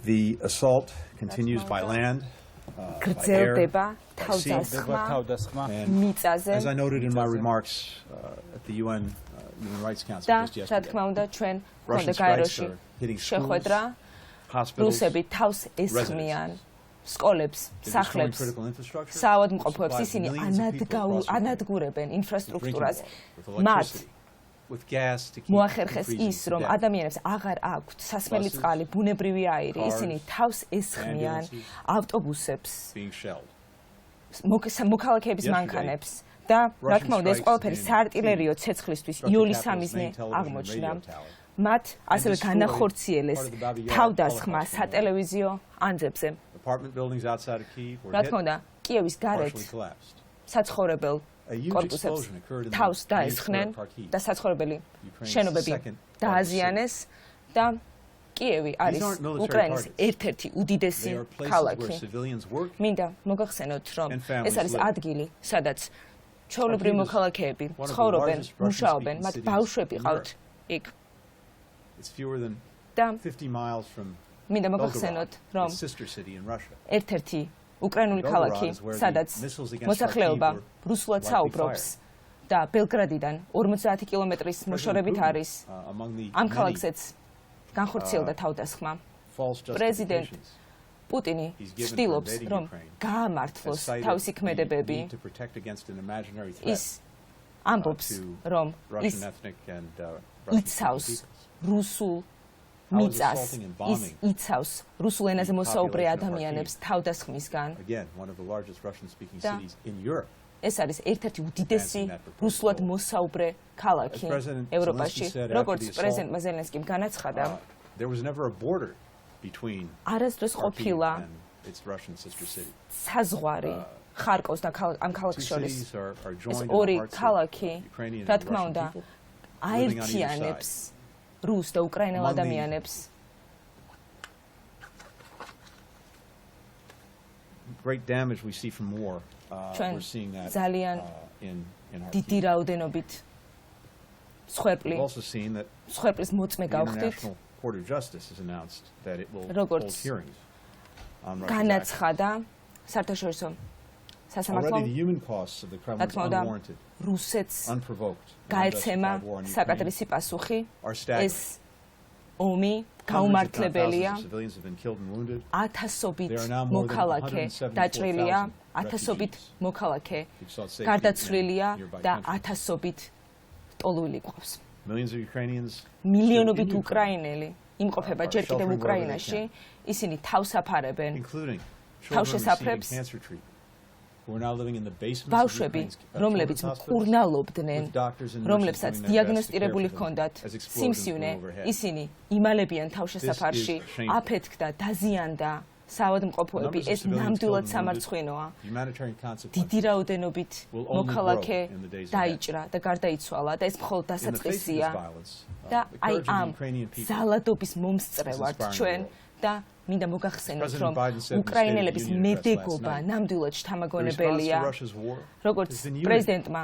The assault continues by land, by air, by sea. As I noted in my remarks at the UN Human Rights Council just yesterday, Russian strikes are hitting schools, hospitals, residents. სკოლებს, სახლებს, საავადმყოფოებს ისინი ანადგურებენ ინფრასტრუქტურას. მათ მოახერხეს ის, რომ ადამიანებს აღარ აქვთ სასმელი წყალი, ბუნებრივი აირი, ისინი თავს ესხმიან ავტობუსებს, მოქალაქეების მანქანებს და რა თქმა უნდა ეს ყველაფერი საარტილერიო ცეცხლისთვის იოლის სამიზნე აღმოჩნდა. მათ ასევე განახორციელეს თავდასხმა სატელევიზიო ანძებზე. რა თქმა უნდა, კიევის გარეთ საცხოვრებელ კორპუსებს თავს დაესხნენ და საცხოვრებელი შენობები დააზიანეს და კიევი არის უკრაინის ერთ-ერთი უდიდესი ქალაქი. მინდა მოგახსენოთ, რომ ეს არის ადგილი, სადაც ჩვეულებრივი მოქალაქეები ცხოვრობენ, მუშაობენ, მათ ბავშვები ყავთ იქ. და მინდა მოგახსენოთ, რომ ერთ-ერთი უკრაინული ქალაქი, სადაც მოსახლეობა რუსულად საუბრობს და ბელგრადიდან 50 კილომეტრის მოშორებით არის, ამ ქალაქზეც განხორციელდა თავდასხმა. პრეზიდენტ პუტინი ცდილობს, რომ გაამართლოს თავისი ქმედებები. ის ამბობს, რომ ის იცავს რუსულ მიწას, ის იცავს რუსულ ენაზე მოსაუბრე ადამიანებს თავდასხმისგან. ეს არის ერთ-ერთი უდიდესი რუსულად მოსაუბრე ქალაქი ევროპაში. როგორც პრეზიდენტმა ზელენსკიმ განაცხადა, არასდროს ყოფილა საზღვარი ხარკოვს და ამ ქალაქს შორის. ეს ორი ქალაქი, რა თქმა უნდა, აერთიანებს რუს და უკრაინელ ადამიანებს. ჩვენ ძალიან დიდი რაოდენობით მსხვერპლის მოწმე გავხდით. როგორც განაცხადა საერთაშორისო სასამართლომ, რა თქმა უნდა, რუსეთს გაეცემა საკადრისი პასუხი. ეს ომი გაუმართლებელია. ათასობით მოქალაქე დაჭრილია, ათასობით მოქალაქე გარდაცვლილია და ათასობით ტოლული ყავს. მილიონობით უკრაინელი იმყოფება ჯერ კიდევ უკრაინაში. ისინი თავს აფარებენ თავშესაფრებს. ბავშვები, რომლებიც მკურნალობდნენ, რომლებსაც დიაგნოსტირებული ჰქონდათ სიმსივნე, ისინი იმალებიან თავშესაფარში, აფეთქდა, დაზიანდა საავადმყოფოები. ეს ნამდვილად სამარცხვინოა. დიდი რაოდენობით მოქალაქე დაიჭრა და გარდაიცვალა და ეს მხოლოდ დასაწყისია. და აი ამ ზალადობის მომსწრე ვართ ჩვენ და მინდა მოგახსენოთ, რომ უკრაინელების მედეგობა ნამდვილად შთამაგონებელია. როგორც პრეზიდენტმა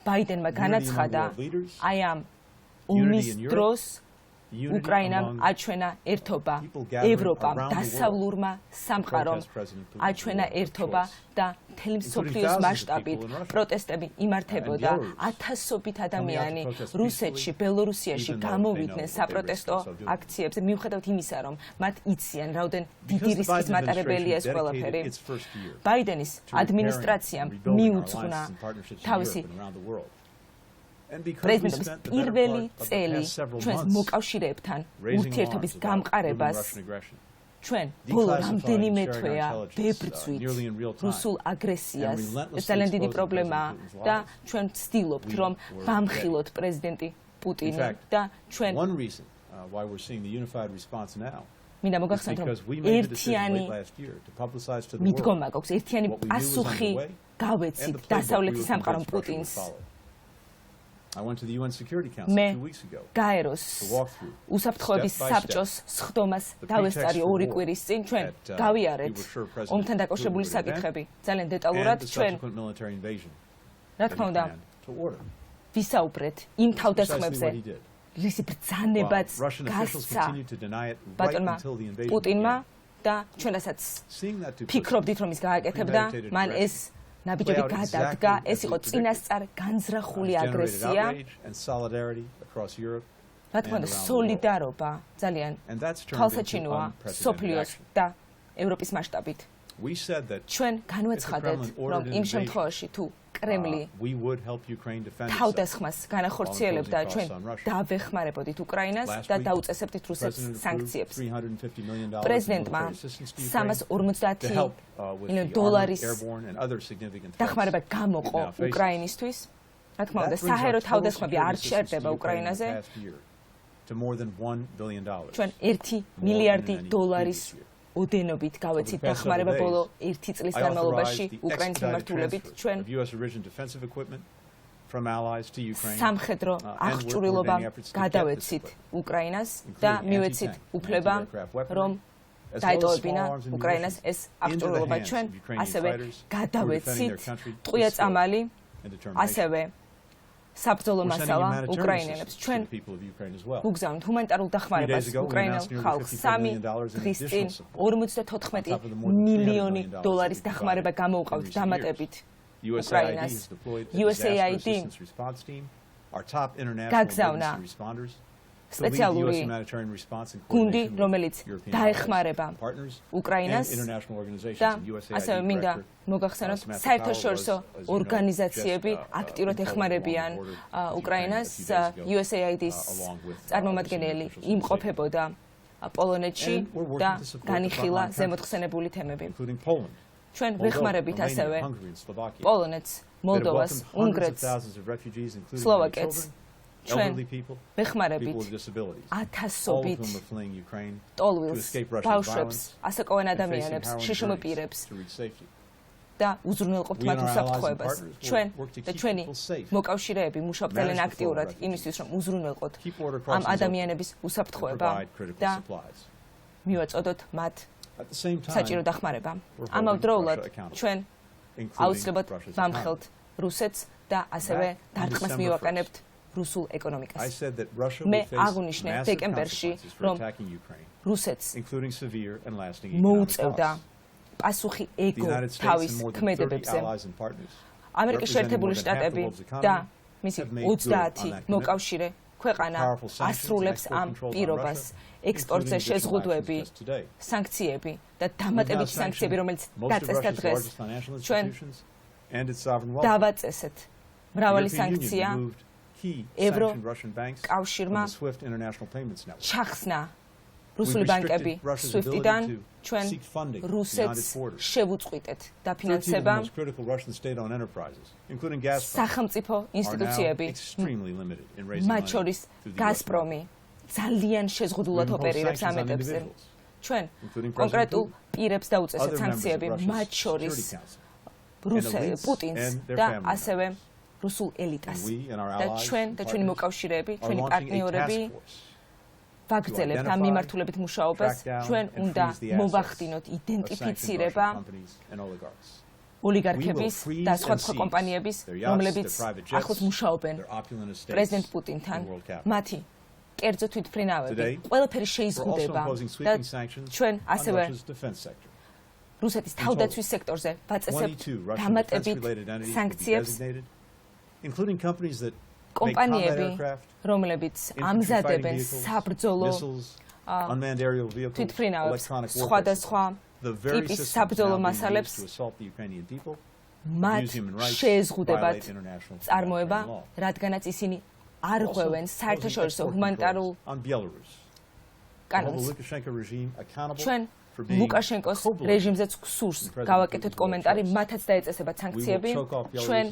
ბაიდენმა განაცხადა, აი ამ ომის დროს უკრაინამ აჩვენა ერთობა, ევროპამ, დასავლურმა სამყარომ აჩვენა ერთობა და მთელი მსოფლიოს მასშტაბით პროტესტები იმართებოდა. ათასობით ადამიანი რუსეთში, ბელორუსიაში გამოვიდნენ საპროტესტო აქციებზე, მიუხედავად იმისა, რომ მათ იციან, რაოდენ დიდი რისკის მატარებელია ეს ყველაფერი. ბაიდენის ადმინისტრაციამ მიუძღვნა თავისი პრეზიდენტის პირველი წელი ჩვენს მოკავშირეებთან ურთიერთობის გამყარებას. ჩვენ ბოლო რამდენიმე თვეა ვებრძვით რუსულ აგრესიას. ეს ძალიან დიდი პრობლემაა და ჩვენ ვცდილობთ, რომ ვამხილოთ პრეზიდენტი პუტინი და ჩვენ მინდა მოგახსენოთ, რომ ერთიანი მიდგომა გვაქვს, ერთიანი პასუხი გავეცით დასავლეთის სამყარომ პუტინს. მე გაეროს უსაფრთხოების საბჭოს სხდომას დავესწარი 2 კვირის წინ. ჩვენ გავიარეთ ომთან დაკავშირებული საკითხები ძალიან დეტალურად. ჩვენ რა თქმა უნდა ვისაუბრეთ იმ თავდასხმებზე, რისი ბრძანებაც გასცა ბატონმა პუტინმა და ჩვენ რასაც ფიქრობდით რომ ის გააკეთებდა მან ეს ნაბიჯები გადადგა ეს იყო წინასწარ განზრახული აგრესია რა თქმა უნდა სოლიდარობა ძალიან თვალსაჩინოა სოფლიოს და ევროპის მასშტაბით ჩვენ განვაცხადეთ რომ იმ შემთხვევაში თუ კრემლი თავდასხმას განახორციელებდა ჩვენ დავეხმარებოდით უკრაინას და დაუწესებდით რუსეთს სანქციებს პრეზიდენტმა 350 მილიონ დოლარის დახმარება გამოყო უკრაინისთვის რა თქმა უნდა საჰაერო თავდასხმები არ ჩერდება უკრაინაზე ჩვენ 1 მილიარდი დოლარის ოდენობით გავეცით დახმარება ბოლო 1 წლის განმავლობაში უკრაინის მიმართულებით ჩვენ სამხედრო აღჭურვილობა გადავეცით უკრაინას და მივეცით უფლება რომ დაეტოვებინა უკრაინას ეს აღჭურვილობა ჩვენ ასევე გადავეცით ტყვია წამალი ასევე საბრძოლო მასალა უკრაინელებს ჩვენ ვუგზავნით ჰუმანიტარულ დახმარებას უკრაინელ ხალხს 3 დღის წინ 54 მილიონი დოლარის დახმარება გამოუყავთ დამატებით უკრაინას USAID გაგზავნა სპეციალური გუნდი რომელიც დაეხმარება უკრაინას და ასევე მინდა მოგახსენოთ საერთაშორისო ორგანიზაციები აქტიურად ეხმარებიან უკრაინას USAID-ის წარმომადგენელი იმყოფებოდა პოლონეთში და განიხილა ზემოთხსენებული თემები ჩვენ ვეხმარებით ასევე პოლონეთს მოლდოვას უნგრეთს სლოვაკეთს ჩვენ ვეხმარებით ათასობით ტოლვილს, ბავშვებს, ასაკოვან ადამიანებს, შიშმ პირებს და უზრუნველყოფთ მათ უსაფრთხოებას. ჩვენ და ჩვენი მოკავშირეები მუშაობთ ძალიან აქტიურად იმისთვის, რომ უზრუნველყოთ ამ ადამიანების უსაფრთხოება და მივაწოდოთ მათ საჭირო დახმარება. ამავდროულად ჩვენ აუცილებლად ვამხელთ რუსეთს და ასევე დარტყმას მივაყენებთ რუსულ ეკონომიკას. მე აღვნიშნე დეკემბერში, რომ რუსეთს მოუწევდა პასუხი ეგო თავის ქმედებებზე. ამერიკის შეერთებული შტატები და მისი 30 მოკავშირე ქვეყანა ასრულებს ამ პირობას ექსპორტზე შეზღუდვები, სანქციები და დამატებითი სანქციები, რომელიც დაწესდა დღეს. ჩვენ დავაწესეთ მრავალი სანქცია ევრო კავშირმა ჩახსნა რუსული ბანკები SWIFT-დან ჩვენ რუსეთს შევუწყვიტეთ დაფინანსება სახელმწიფო ინსტიტუციები მათ შორის გაზპრომი ძალიან შეზღუდულად ოპერირებს ამ ეტაპზე ჩვენ კონკრეტულ პირებს დაუწესეთ სანქციები მათ შორის პუტინს და ასევე რუსულ ელიტას და ჩვენ და ჩვენი მოკავშირეები, ჩვენი პარტნიორები ვაგრძელებთ ამ მიმართულებით მუშაობას, ჩვენ უნდა მოვახდინოთ იდენტიფიცირება ოლიგარქების და სხვა კომპანიების, რომლებიც ახლოს მუშაობენ პრეზიდენტ პუტინთან, მათი კერძო თვითმფრინავები, ყველაფერი შეიზღუდება და ჩვენ ასევე რუსეთის თავდაცვის სექტორზე ვაწესებთ დამატებით სანქციებს კომპანიები, რომლებიც ამზადებენ საბრძოლო თვითმფრინავებს, სხვადასხვა ტიპის საბრძოლო მასალებს, მათ შეეზღუდებათ წარმოება, რადგანაც ისინი არ ღვევენ საერთაშორისო ჰუმანიტარულ კანონს. ჩვენ ლუკაშენკოს რეჟიმზეც გსურს გავაკეთოთ კომენტარი, მათაც დაეწესებათ სანქციები. ჩვენ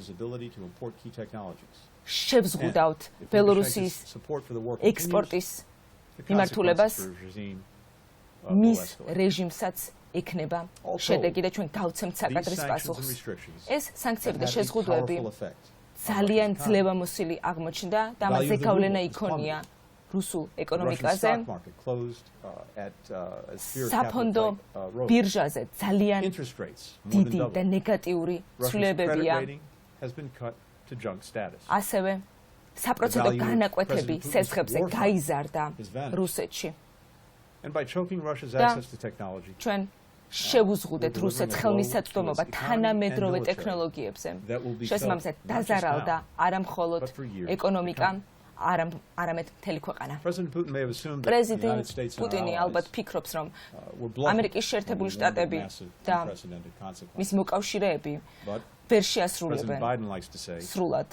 შევზღუდავთ ბელორუსიის ექსპორტის მიმართულებას, მის რეჟიმსაც ექნება შედეგი და ჩვენ გავცემთ საკადრის პასუხს. ეს სანქციები და შეზღუდვები ძალიან ძლევამოსილი აღმოჩნდა და ამაზე გავლენა იქონია რუსულ ეკონომიკაზე. საფონდო ბირჟაზე ძალიან დიდი და ნეგატიური ცვლილებებია. ასევე საპროცენტო განაკვეთები სესხებზე გაიზარდა რუსეთში. ჩვენ შევუზღუდეთ რუსეთს ხელმისაწვდომობა თანამედროვე ტექნოლოგიებზე. შესაბამისად დაზარალდა არა მხოლოდ ეკონომიკა, არამედ მთელი ქვეყანა. პრეზიდენტ პუტინი ალბათ ფიქრობს, რომ ამერიკის შეერთებული შტატები და მის მოკავშირეები ვერ შეასრულებენ სრულად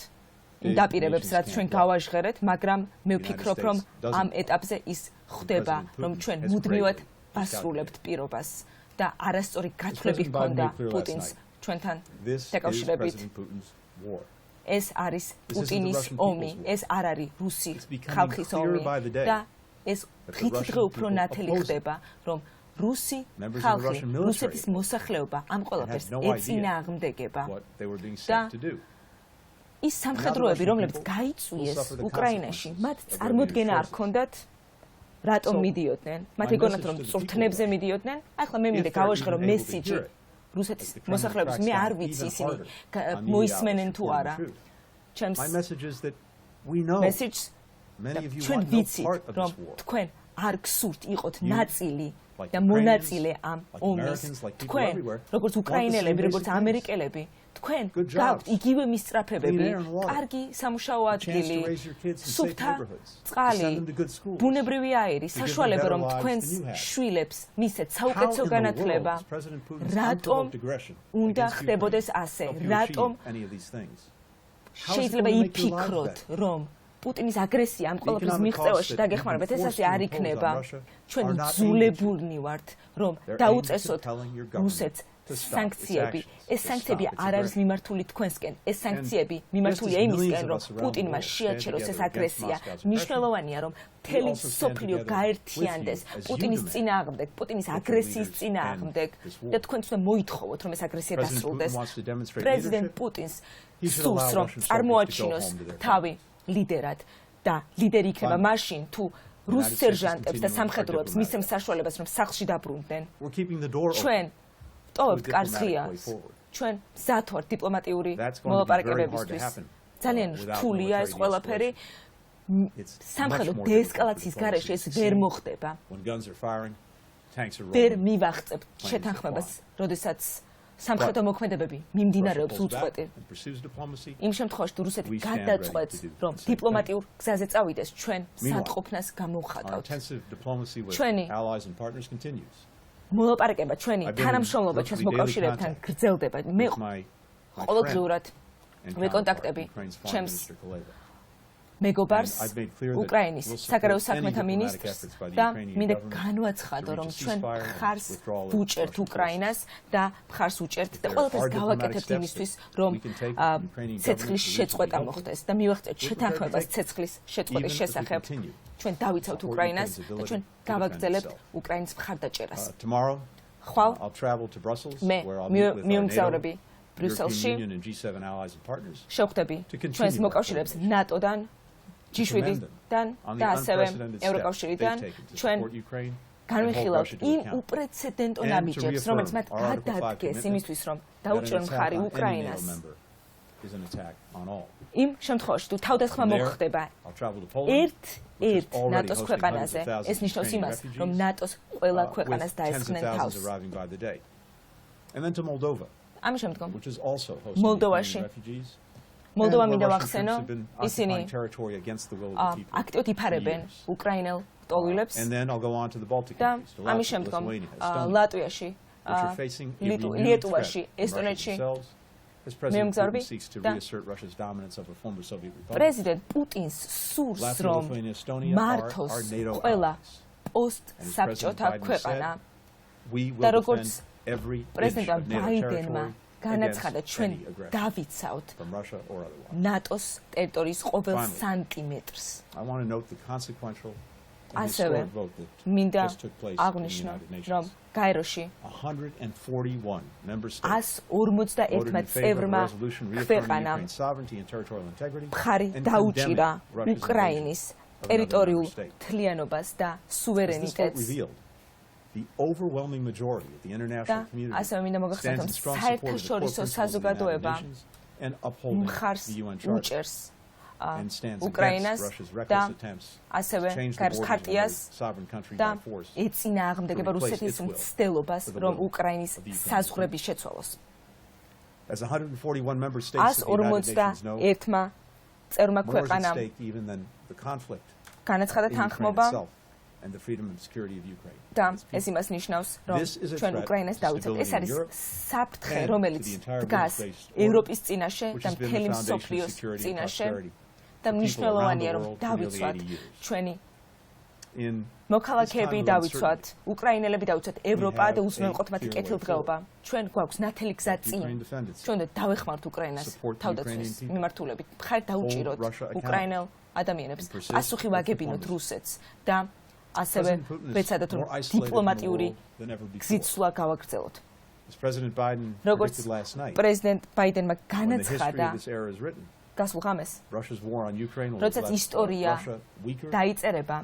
იმ დაპირებებს, რაც ჩვენ გავაჟღერეთ, მაგრამ მე ვფიქრობ, რომ ამ ეტაპზე ის ხდება, რომ ჩვენ მუდმივად ვასრულებთ პირობას და არასწორი გათვლები ჰქონდა პუტინს ჩვენთან დაკავშირებით. ეს არის პუტინის ომი, ეს არ არის რუსი ხალხის ომი და ეს დღითიდღე უფრო ნათელი ხდება, რომ რუსი ხალხი, რუსეთის მოსახლეობა ამ ყველაფერს ეწინააღმდეგება და ის სამხედროები, რომლებიც გაიწვიეს უკრაინაში, მათ წარმოდგენა არ ჰქონდათ რატომ მიდიოდნენ, მათ ეგონათ რომ წვრთნებზე მიდიოდნენ, ახლა მე მინდა გავაჟღერო მესიჯი რუსეთის მოსახლეობის, მე არ ვიცი ისინი მოისმენენ თუ არა. ჩემს მესიჯს ჩვენ ვიცით, რომ თქვენ არ გსურთ იყოთ ნაწილი და მონაწილე ამ ომის. თქვენ, როგორც უკრაინელები, როგორც ამერიკელები, თქვენ გაქვთ იგივე მისწრაფებები, კარგი სამუშაო ადგილი, სუფთა წყალი, ბუნებრივი აირი, საშუალება, რომ თქვენს შვილებს მისცეთ საუკეთესო განათლება. რატომ უნდა ხდებოდეს ასე? რატომ შეიძლება იფიქროთ, რომ პუტინის აგრესია ამ ყველაფრის მიღწევაში დაგეხმარებათ, ეს ასე არ იქნება. ჩვენ ძულებულნი ვართ, რომ დაუწესოთ რუსეთს სანქციები. ეს სანქციები არ არის მიმართული თქვენსკენ, ეს სანქციები მიმართულია იმისკენ, რომ პუტინმა შეაჩეროს ეს აგრესია. მნიშვნელოვანია, რომ მთელი სოფლიო გაერთიანდეს პუტინის წინააღმდეგ, პუტინის აგრესიის წინააღმდეგ და თქვენც უნდა მოითხოვოთ, რომ ეს აგრესია დასრულდეს. პრეზიდენტ პუტინს სურს, რომ წარმოაჩინოს თავი ლიდერად და ლიდერი იქნება მაშინ, თუ რუს სერჟანტებს და სამხედროებს მისცემს საშუალებას, რომ სახლში დაბრუნდნენ. ჩვენ ტოვებთ კარს ღიას. ჩვენ მზად ვართ დიპლომატიური მოლაპარაკებებისთვის. ძალიან რთულია ეს ყველაფერი. სამხედრო დეესკალაციის გარეშე ეს ვერ მოხდება. ვერ მივახწევთ შეთანხმებას, როდესაც სამხედრო მოქმედებები მიმდინარეობს უწყვეტი. იმ შემთხვევაში, თუ რუსეთი გადაწყვეტს, რომ დიპლომატიურ გზაზე წავიდეს, ჩვენ მზადყოფნას გამოვხატავთ. ჩვენი მოლაპარაკება, ჩვენი თანამშრომლობა ჩვენს მოკავშირეებთან გრძელდება. მე ყოველდღიურად ვეკონტაქტები ჩემს მეგობარს, უკრაინის საგარეო საქმეთა მინისტრს და მინდა განვაცხადო, რომ ჩვენ მხარს ვუჭერთ უკრაინას და მხარს ვუჭერთ და ყველაფერს გავაკეთებთ იმისთვის, რომ ცეცხლის შეწყვეტა მოხდეს და მივახცეთ შეთანხმებას ცეცხლის შეწყვეტის შესახებ. ჩვენ დავიცავთ უკრაინას და ჩვენ გავაგრძელებთ უკრაინის მხარდაჭერას. ხვალ მე მივმგზავრები ბრიუსელში, შევხვდები ჩვენს მოკავშირეებს ნატოდან, G7-დან და ასევე ევროკავშირიდან. ჩვენ განვიხილავთ იმ უპრეცედენტო ნაბიჯებს, რომელიც მათ გადადგეს იმისთვის, რომ დაუჭერონ მხარი უკრაინას. იმ შემთხვევაში, თუ თავდასხმა მოხდება ერთ ნატოს ქვეყანაზე, ეს ნიშნავს იმას, რომ ნატოს ყველა ქვეყანას დაესხნენ თავს. ამის შემდგომ მოლდოვაში მოლდოვა მინდა ვახსენო, ისინი აქტიურად იფარებენ უკრაინელ ტოლვილებს და ამის შემდგომ ლატვიაში, ლიეტუვაში, ესტონეთში მემგზავრები და პრეზიდენტ პუტინს სურს, რომ მართოს ყველა პოსტსაბჭოთა ქვეყანა და როგორც პრეზიდენტ ბაიდენმა განაცხადა, ჩვენ დავიცავთ ნატოს ტერიტორიის ყოველ სანტიმეტრს. ასევე მინდა აღვნიშნო, რომ გაეროში 141 წევრმა ქვეყანამ მხარი დაუჭირა უკრაინის ტერიტორიულ თლიანობას და სუვერენიტეტს. და ასევე მინდა მოგახსენოთ, რომ საერთაშორისო საზოგადოება მხარს უჭერს უკრაინას და ასევე გაეროს ხარტიას და ეწინააღმდეგება რუსეთის მცდელობას, რომ უკრაინის საზღვრები შეცვალოს. 141-მა წევრმა ქვეყანამ განაცხადა თანხმობა და ეს იმას ნიშნავს, რომ ჩვენ უკრაინას დავიცვათ. ეს არის საფრთხე, რომელიც დგას ევროპის წინაშე და მთელი მსოფლიოს წინაშე და მნიშვნელოვანია, რომ დავიცვათ ჩვენი მოქალაქეები დავიცვათ, უკრაინელები დავიცვათ, ევროპა და უზრუნველყოთ მათი კეთილდღეობა. ჩვენ გვაქვს ნათელი გზა წინ. ჩვენ დავეხმართ უკრაინას თავდაცვის მიმართულებით. მხარი დაუჭიროთ უკრაინელ ადამიანებს, პასუხი ვაგებინოთ რუსეთს და ასევე ვეცადოთ, რომ დიპლომატიური გზით-სვლა გავაგრძელოთ. როგორც პრეზიდენტ ბაიდენმა განაცხადა გასულ ღამეს, როდესაც ისტორია დაიწერება,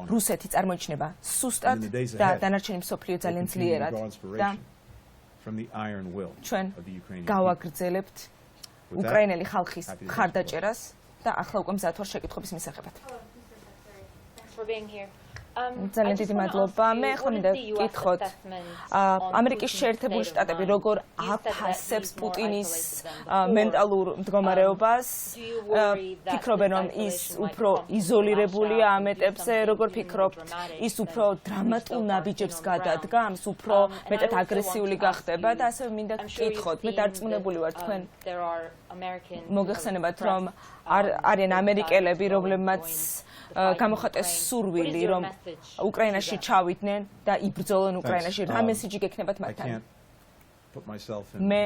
რუსეთი წარმოიჩინება სუსტად და დანარჩენი მსოფლიო ძალიან ძლიერად და ჩვენ გავაგრძელებთ უკრაინელი ხალხის მხარდაჭერას და ახლა უკვე მზად ვარ შეკითხვების მისაღებად. ძალიან დიდი მადლობა. მე ახლა მინდა ვკითხოთ, ამერიკის შეერთებული შტატები როგორ აფასებს პუტინის მენტალურ მდგომარეობას? ფიქრობენ, რომ ის უფრო იზოლირებულია ამ ეტაპზე? როგორ ფიქრობთ, ის უფრო დრამატულ ნაბიჯებს გადადგამს, უფრო მეტად აგრესიული გახდება? და ასევე მინდა ვკითხოთ, მე დარწმუნებული ვარ, თქვენ მოგეხსენებათ, რომ არიან ამერიკელები, რომლებმაც გამოხატეს სურვილი, რომ უკრაინაში ჩავიდნენ და იბრძოლონ უკრაინაში. რა მესიჯი გექნებათ მათთან? მე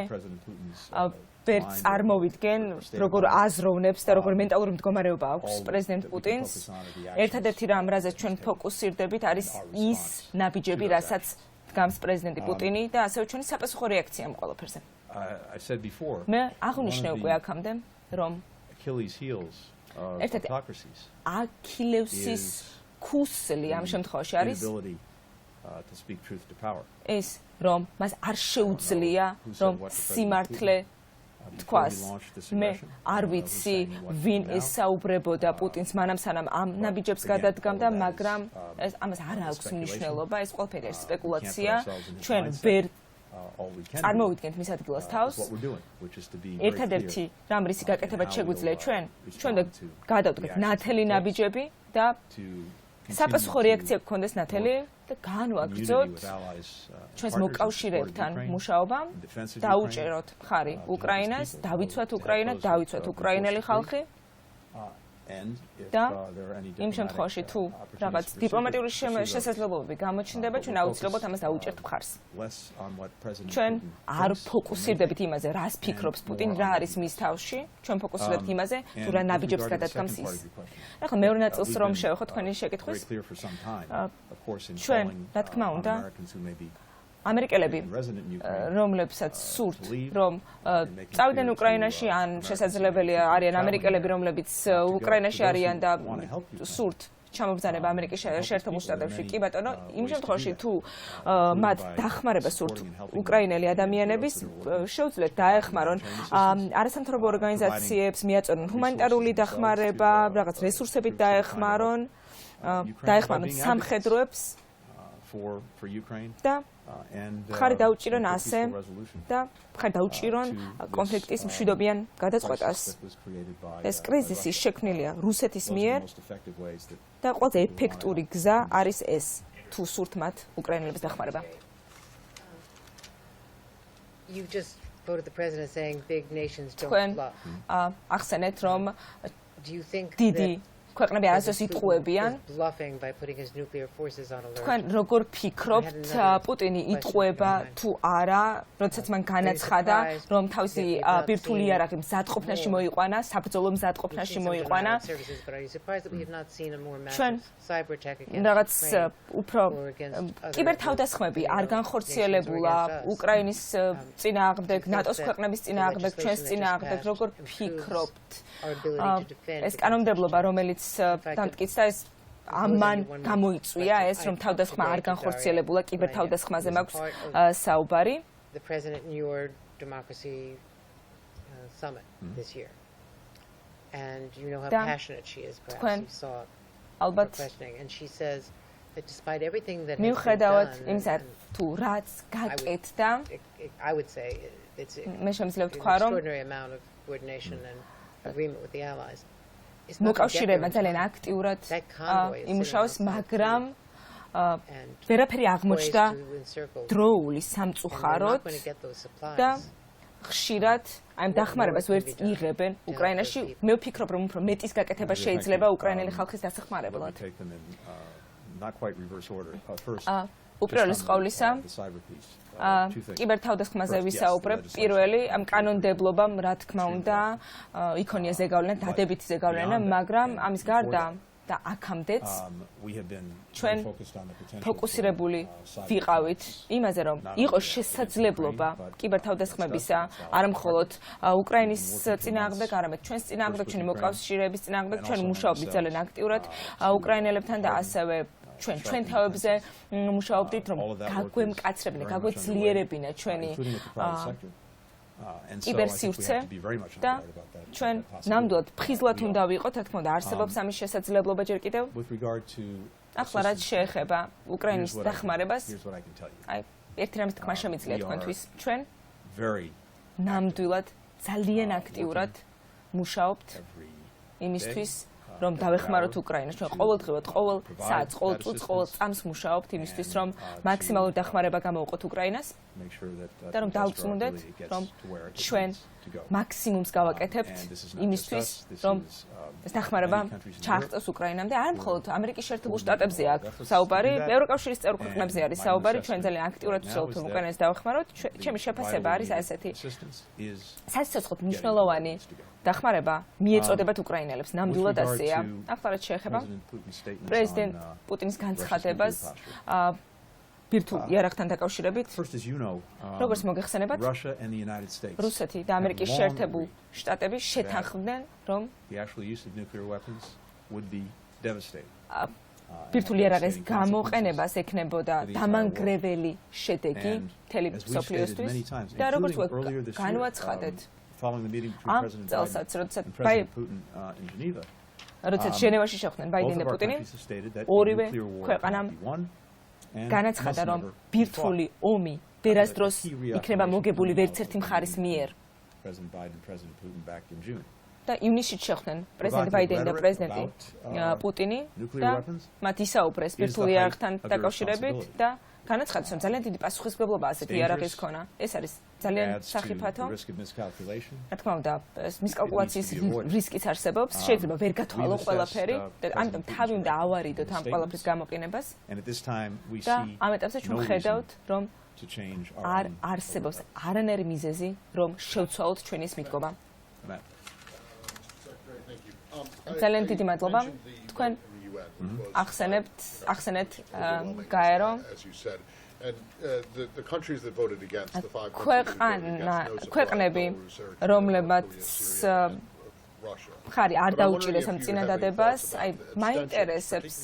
ვერ წარმოვიდგენ, როგორ აზროვნებს და როგორ მენტალური მდგომარეობა აქვს პრეზიდენტ პუტინს. ერთადერთი რამ, რაზეც ჩვენ ფოკუსირდებით, არის ის ნაბიჯები, რასაც დგამს პრეზიდენტი პუტინი და ასევე ჩვენი საპასუხო რეაქცია ამ ყველაფერზე. მე აღვნიშნე უკვე აქამდე, რომ ერთ-ერთი აქილევსის ქუსლი ამ შემთხვევაში არის ის, რომ მას არ შეუძლია, რომ სიმართლე თქვას. მე არ ვიცი, ვინ ესაუბრებოდა პუტინს მანამ სანამ ამ ნაბიჯებს გადადგამდა, მაგრამ ამას არ აქვს მნიშვნელობა, ეს ყველაფერი არის სპეკულაცია. ჩვენ ვერ წარმოვიდგენთ მის ადგილას თავს. ერთადერთი რამ რისი გაკეთებაც შეგვიძლია ჩვენ გადავდგეთ ნათელი ნაბიჯები და საპასუხო რეაქცია გქონდეს ნათელი და განვაგრძოთ ჩვენს მოკავშირეებთან მუშაობა, დაუჭეროთ მხარი უკრაინას, დავიცვათ უკრაინა, დავიცვათ უკრაინელი ხალხი. და იმ შემთხვევაში თუ რაღაც დიპლომატიური შესაძლებლობები გამოჩნდება, ჩვენ აუცილებლად ამას დაუჭერთ მხარს. ჩვენ არ ფოკუსირდებით იმაზე, რას ფიქრობს პუტინი, რა არის მის თავში, ჩვენ ფოკუსირდებით იმაზე, თუ რა ნაბიჯებს გადადგამს ის. ახლა მეორე ნაწილს რომ შევეხოთ თქვენი შეკითხვის. ჩვენ, რა თქმა უნდა, ამერიკელები, რომლებსაც სურთ, რომ წავიდნენ უკრაინაში, ან შესაძლებელია არიან ამერიკელები, რომლებიც უკრაინაში არიან და სურთ ჩამობრძანება ამერიკის შეერთებულ შტატებში. კი ბატონო, იმ შემთხვევაში თუ მათ დახმარება სურთ უკრაინელი ადამიანების, შეუძლიათ დაეხმარონ არასამთავრობო ორგანიზაციებს, მიაწოდონ ჰუმანიტარული დახმარება, რაღაც რესურსებით დაეხმარონ სამხედროებს და მხარი დაუჭირონ ასე და მხარი დაუჭირონ კონფლიქტის მშვიდობიან გადაწყვეტას. ეს კრიზისი შექმნილია რუსეთის მიერ და ყველაზე ეფექტური გზა არის ეს, თუ სურთ მათ უკრაინელების დახმარება. თქვენ ახსენეთ, რომ დიდი ქვეყნები არასდროს იტყუებიან. თქვენ როგორ ფიქრობთ, პუტინი იტყუება თუ არა, როდესაც მან განაცხადა, რომ თავისი ბირთვული იარაღი მზადყოფნაში მოიყვანა, საბრძოლო მზადყოფნაში მოიყვანა. ჩვენ რაღაც უფრო კიბერთავდასხმები არ განხორციელებულა უკრაინის წინააღმდეგ, ნატოს ქვეყნების წინააღმდეგ, ჩვენს წინააღმდეგ, როგორ ფიქრობთ? ეს კანონმდებლობა, რომელიც დამტკიცდა, ეს ამან გამოიწვია ეს, რომ თავდასხმა არ განხორციელებულა, კიბერთავდასხმაზე მაქვს საუბარი. And you know how passionate she is, perhaps you saw her questioning. And she says that despite everything that has been done, I would say it's an extraordinary amount of coordination and agreement with the Allies. მოკავშირეებმა ძალიან აქტიურად იმუშაოს, მაგრამ ვერაფერი აღმოჩნდა დროული სამწუხაროდ და ხშირად აი დახმარებას ვერც იღებენ უკრაინაში. მე ვფიქრობ, რომ უფრო მეტის გაკეთება შეიძლება უკრაინელი ხალხის დასახმარებლად. უპირველეს ყოვლისა, კიბერთავდასხმაზე ვისაუბრებ. პირველი, ამ კანონმდებლობამ, რა თქმა უნდა, იქონია ზეგავლენა, დადებითი ზეგავლენა, მაგრამ ამის გარდა და აქამდეც ჩვენ ფოკუსირებული ვიყავით იმაზე, რომ იყოს შესაძლებლობა კიბერთავდასხმებისა, არა მხოლოდ უკრაინის წინააღმდეგ, არამედ ჩვენს წინააღმდეგ, ჩვენი მოკავშირეების წინააღმდეგ, ჩვენ მუშაობდით ძალიან აქტიურად უკრაინელებთან და ასევე ჩვენ თავებზე მუშაობდით, რომ გაგვემკაცრებინა, გაგვეძლიერებინა ჩვენი კიბერსივრცე და ჩვენ ნამდვილად ფხიზლად უნდა ვიყოთ, რა თქმა უნდა, არსებობს ამის შესაძლებლობა ჯერ კიდევ. ახლა რაც შეეხება უკრაინის დახმარებას, აი, ერთი რამის თქმა შემიძლია თქვენთვის, ჩვენ ნამდვილად ძალიან აქტიურად მუშაობთ იმისთვის, რომ დავეხმაროთ უკრაინას. ჩვენ ყოველდღიურად, ყოველ საათს, ყოველ წუთს, ყოველ წამს მუშაობთ იმისთვის, რომ მაქსიმალური დახმარება გამოვყოთ უკრაინას და რომ დავწმუნდეთ, რომ ჩვენ მაქსიმუმს გავაკეთებთ იმისთვის, რომ ეს დახმარება ჩააღწევს უკრაინამდე. არ მხოლოდ ამერიკის შეერთებულ შტატებზე აქვს საუბარი, ევროკავშირის წევრ ქვეყნებზე არის საუბარი. ჩვენ ძალიან აქტიურად ვცდილობთ უკრაინას დავეხმაროთ. ჩემი შეფასება არის ასეთი. სასიცოცხლოდ მნიშვნელოვანი დახმარება მიეწოდებათ უკრაინელებს, ნამდვილად ასეა. ახლა რაც შეეხება პრეზიდენტ პუტინის განცხადებას ბირთვულ იარაღთან დაკავშირებით, როგორც მოგეხსენებათ, რუსეთი და ამერიკის შეერთებულ შტატები შეთანხმდნენ, რომ ბირთვულ იარაღის გამოყენებას ექნებოდა დამანგრეველი შედეგი მთელი მსოფლიოსთვის და როგორც განვაცხადეთ ამ წელსაც, როდესაც ჟენევაში შეხვდნენ ბაიდენი და პუტინი, ორივე ქვეყანამ განაცხადა, რომ ბირთვული ომი ვერასდროს იქნება მოგებული ვერც ერთი მხარის მიერ. და ივნისში შეხვდნენ პრეზიდენტ ბაიდენი და პრეზიდენტი პუტინი და მათ ისაუბრეს ბირთვულ იარაღთან დაკავშირებით და განაცხადეს, რომ ძალიან დიდი პასუხისმგებლობა ასეთი იარაღის ქონა. ეს არის ძალიან სახიფათო. რა თქმა უნდა, მისკალკულაციის რისკიც არსებობს, შეიძლება ვერ გათვალო ყველაფერი და ამიტომ თავი უნდა ავარიდოთ ამ ყველაფრის გამოყენებას. და ამ ეტაპზე ჩვენ ხედავთ, რომ არ არსებობს არანაირი მიზეზი, რომ შევცვალოთ ჩვენი ეს მიდგომა. ძალიან დიდი მადლობა. თქვენ ახსენეთ გაერო ქვეყნები, რომლებაც მხარი არ დაუჭირეს ამ წინადადებას, აი მაინტერესებს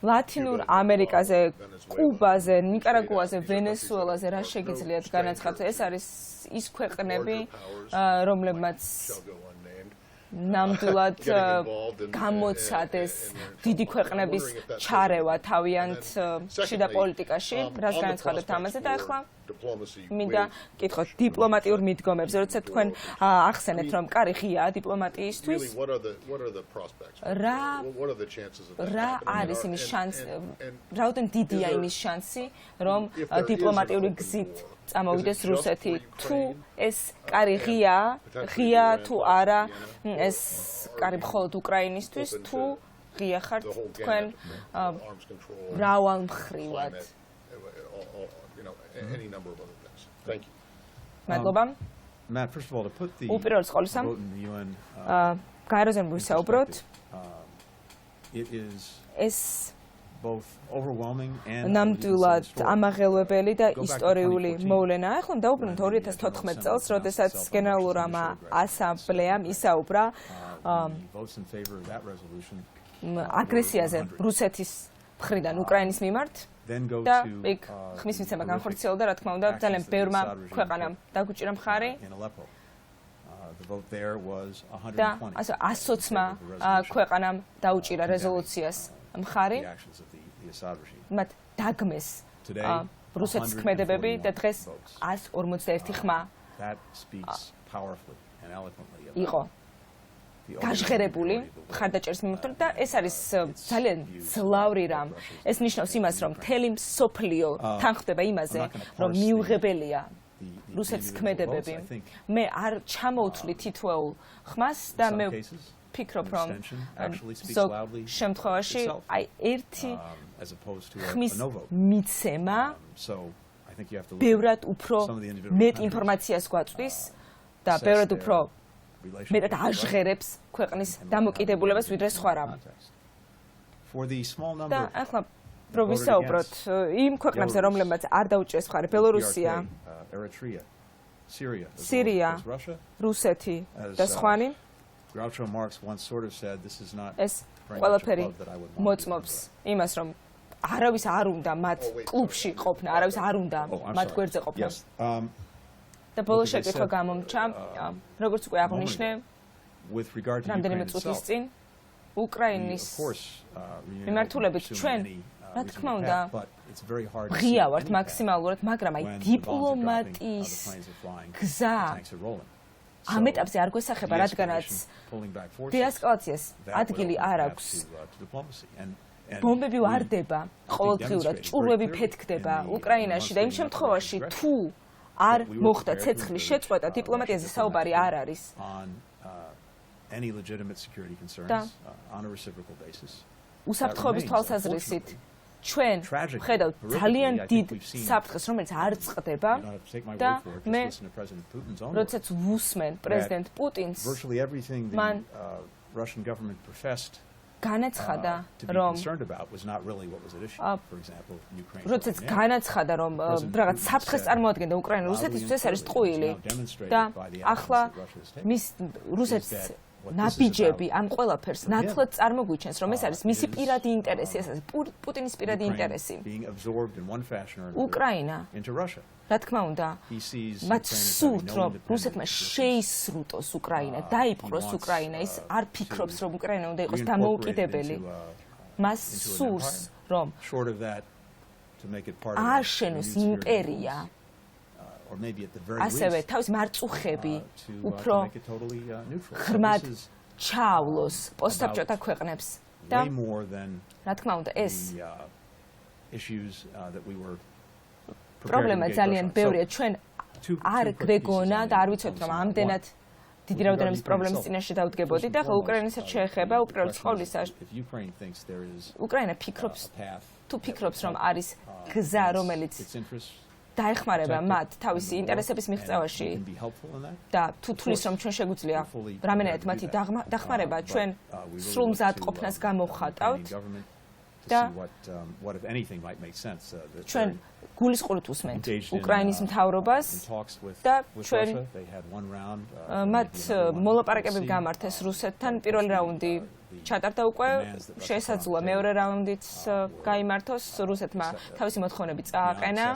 ლათინურ ამერიკაზე, კუბაზე, ნიკარაგუაზე, ვენესუელაზე რა შეგიძლიათ განაცხადოთ. ეს არის ის ქვეყნები, რომლებმაც ნამდვილად გამოცადეს დიდი ქვეყნების ჩარევა თავიანთ შიდა პოლიტიკაში, რაც განაცხადეთ ამაზე და ახლა მინდა კითხოთ დიპლომატიურ მიდგომებზე, როცა თქვენ ახსენეთ, რომ კარი ღიაა დიპლომატიისთვის, რა არის იმის შანსი, რაოდენ დიდია იმის შანსი, რომ დიპლომატიური გზით წამოვიდეს რუსეთი, თუ ეს კარი ღია თუ არა, ეს კარი მხოლოდ უკრაინისთვის, თუ ღია ხართ თქვენ მრავალმხრივად. მადლობა. უპირველეს ყოვლისა, გაეროზე ვისაუბროთ. ეს ნამდვილად ამაღელვებელი და ისტორიული მოვლენა. ახლა დავუბრუნდეთ 2014 წელს, როდესაც გენერალურმა ასამბლეამ ისაუბრა აგრესიაზე რუსეთის მხრიდან უკრაინის მიმართ და იქ ხმის მიცემა განხორციელდა, რა თქმა უნდა, ძალიან ბევრმა ქვეყანამ დაგუჭირა მხარი და ასე 120-მა ქვეყანამ დაუჭირა რეზოლუციას მხარი მათ დაგმეს რუსეთის ქმედებები და დღეს 151 ხმა იყო გაჟღერებული მხარდაჭერის მიმართულებით და ეს არის ძალიან ძლავრი რამ. ეს ნიშნავს იმას, რომ მთელი მსოფლიო თანხმდება იმაზე, რომ მიუღებელია რუსეთის ქმედებები. მე არ ჩამოვთვლი თითოეულ ხმას და მე ვფიქრობ, რომ ზოგ შემთხვევაში აი ერთი ხმის მიცემა ბევრად უფრო მეტ ინფორმაციას გვაწვდის და ბევრად უფრო მეტად აჟღერებს ქვეყნის დამოკიდებულებას ვიდრე სხვა რამ. და ახლა რო ვისაუბროთ იმ ქვეყნებზე, რომლებმაც არ დაუჭირეს მხარი, ბელორუსია, სირია, რუსეთი და სხვანი. ეს ყველაფერი მოწმობს იმას, რომ არავის არ უნდა მათ კლუბში ყოფნა, არავის არ უნდა მათ გვერდზე ყოფნა. და ბოლო შეკითხვა გამომჩა, როგორც უკვე აღნიშნე, რამდენიმე წუთის წინ უკრაინის მიმართულებით ჩვენ, რა თქმა უნდა, ღია ვართ მაქსიმალურად, მაგრამ აი დიპლომატიის გზა ამ ეტაპზე არ გვესახება, რადგანაც დეესკალაციას ადგილი არ აქვს. ბომბები ვარდება ყოველდღიურად, ჭურვები ფეთქდება უკრაინაში და იმ შემთხვევაში თუ არ მოხდა ცეცხლის შეწყვეტა, დიპლომატიაზე საუბარი არ არის. უსაფრთხოების თვალსაზრისით ჩვენ ვხედავთ ძალიან დიდ საფრთხეს, რომელიც არ წყდება და მე როდესაც ვუსმენ პრეზიდენტ პუტინს, მან განაცხადა, რომ როდესაც განაცხადა, რომ რაღაც საფრთხეს წარმოადგენდა უკრაინა-რუსეთისთვის, ეს არის ტყუილი და ახლა მის რუსეთს ნაბიჯები ამ ყველაფერს ნათლად წარმოგვიჩენს, რომ ეს არის მისი პირადი ინტერესი, ეს არის პუტინის პირადი ინტერესი. უკრაინა, რა თქმა უნდა, მათ სურთ, რომ რუსეთმა შეისრუტოს უკრაინა, დაიპყროს უკრაინა, ის არ ფიქრობს, რომ უკრაინა უნდა იყოს დამოუკიდებელი. მას სურს, რომ ააშენოს იმპერია, ასევე თავის მარწუხები უფრო ღრმად ჩაავლოს პოსტსაბჭოთა ქვეყნებს და რა თქმა უნდა ეს პრობლემა ძალიან ბევრია. ჩვენ არ გვეგონა და არ ვიცით, რომ ამდენად დიდი რაოდენობის პრობლემის წინაშე დავდგებოდი და უკრაინასაც შეეხება უპირველეს ყოვლისა. უკრაინა ფიქრობს, რომ არის გზა, რომელიც დაეხმარება მათ თავისი ინტერესების მიღწევაში და თუ თulis რომ ჩვენ შეგვიძლია რამენად მათი დახმარება, ჩვენ სრულ მზადყოფნას გამოვხატავთ და ჩვენ გულისყურით უსმენთ უკრაინის მთავრობას და ჩვენ მათ მოლაპარაკებები გამართეს რუსეთთან. პირველი რაუნდი ჩატარდა უკვე, შესაძლოა მეორე რაუნდიც გაიმართოს. რუსეთმა თავისი მოთხოვნები წააყენა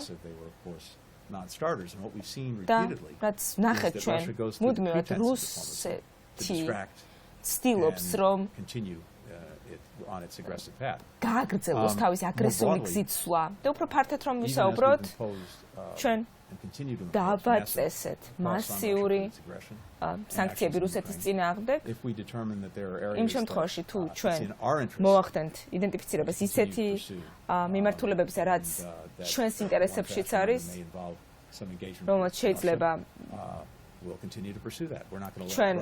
და რაც ნახეთ ჩვენ, მუდმივად რუსეთი ცდილობს, რომ გააგრძელოს თავისი აგრესიული გზით სვლა და უფრო ფართედ რომ ვისაუბროთ, ჩვენ დავაწესეთ მასიური სანქციები რუსეთის წინააღმდეგ. იმ შემთხვევაში თუ ჩვენ მოვახდენთ იდენტიფიცირებას ისეთი მიმართულებებზე, რაც ჩვენს ინტერესებშიც არის, რომელსაც შეიძლება ჩვენ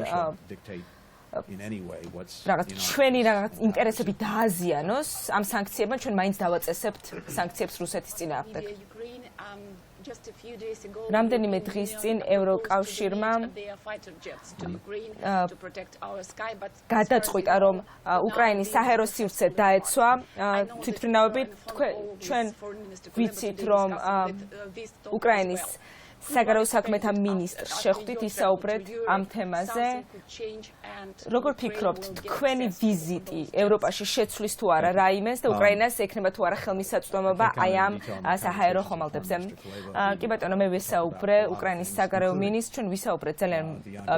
რაღაც ჩვენი რაღაც ინტერესები დააზიანოს ამ სანქციებმა, ჩვენ მაინც დავაწესებთ სანქციებს რუსეთის წინააღმდეგ. რამდენიმე დღის წინ ევროკავშირმა გადაწყვიტა, რომ უკრაინის საჰაერო სივრცე დაეცვა თვითმფრინავებით. ჩვენ ვიცით, რომ უკრაინის საგარეო საქმეთა მინისტრს შეხვდით ისაუბრეთ ამ თემაზე. Როგორ ფიქრობთ, თქვენი ვიზიტი ევროპაში შეცვლის თუ არა რაიმეს და უკრაინას ექნება თუ არა ხელმისაწვდომობა აი ამ საჰაერო ხომალდებზე? კი ბატონო, მე ვისაუბრე უკრაინის საგარეო მინისტრს, ჩვენ ვისაუბრეთ ძალიან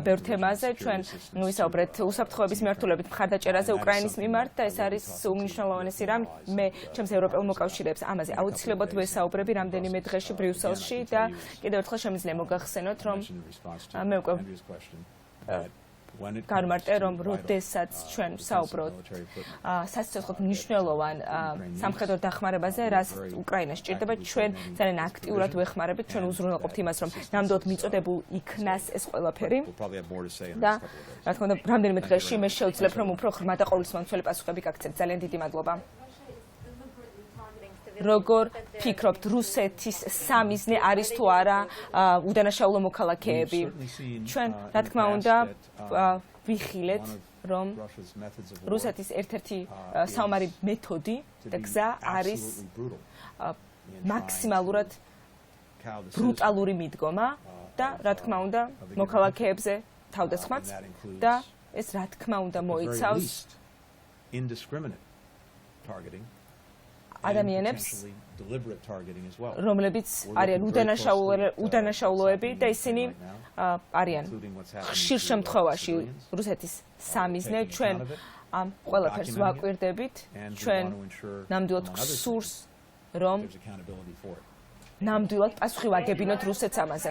ბევრ თემაზე, ჩვენ ვისაუბრეთ უსაფრთხოების მიმართულებით მხარდაჭერაზე უკრაინის მიმართ და ეს არის უმნიშვნელოვანესი რამ. მე ჩემს ევროპელ მოკავშირეებს ამაზე აუცილებლად ვესაუბრები რამდენიმე დღეში ბრიუსელში და კიდევ ერთხელ შემიძლია მოგახსენოთ, რომ მე უკვე გამარტე რომ როდესაც ჩვენ ვსაუბრობთ სასიცოცხლოდ მნიშვნელოვან სამხედრო დახმარებაზე, რაც უკრაინას სჭირდება, ჩვენ ძალიან აქტიურად ვეხმარებით, ჩვენ უზრუნველყოფთ იმას, რომ ნამდვილად მიწოდებულ იქნას ეს ყველაფერი და რა თქმა უნდა, რამდენიმე დღეში მე შევძლებ, რომ უფრო ღრმა და ყოვლისმომცველი პასუხები გაგცემთ. ძალიან დიდი მადლობა. Როგორ ფიქრობთ, რუსეთის სამიზნე არის თუ არა უდანაშაულო მოქალაქეები? ჩვენ, რა თქმა უნდა, ვიხილეთ, რომ რუსეთის ერთ-ერთი საომარი მეთოდი და გზა არის მაქსიმალურად ბრუტალური მიდგომა და რა თქმა უნდა, მოქალაქეებზე თავდასხმაც და ეს რა თქმა უნდა მოიცავს ადამიანებს, რომლებიც არიან უდანაშაულოები და ისინი არიან ხშირ შემთხვევაში რუსეთის სამიზნე. ჩვენ ამ ყველაფერს ვაკვირდებით, ჩვენ ნამდვილად გვსურს, რომ ნამდვილად პასუხი ვაგებინოთ რუსეთს ამაზე.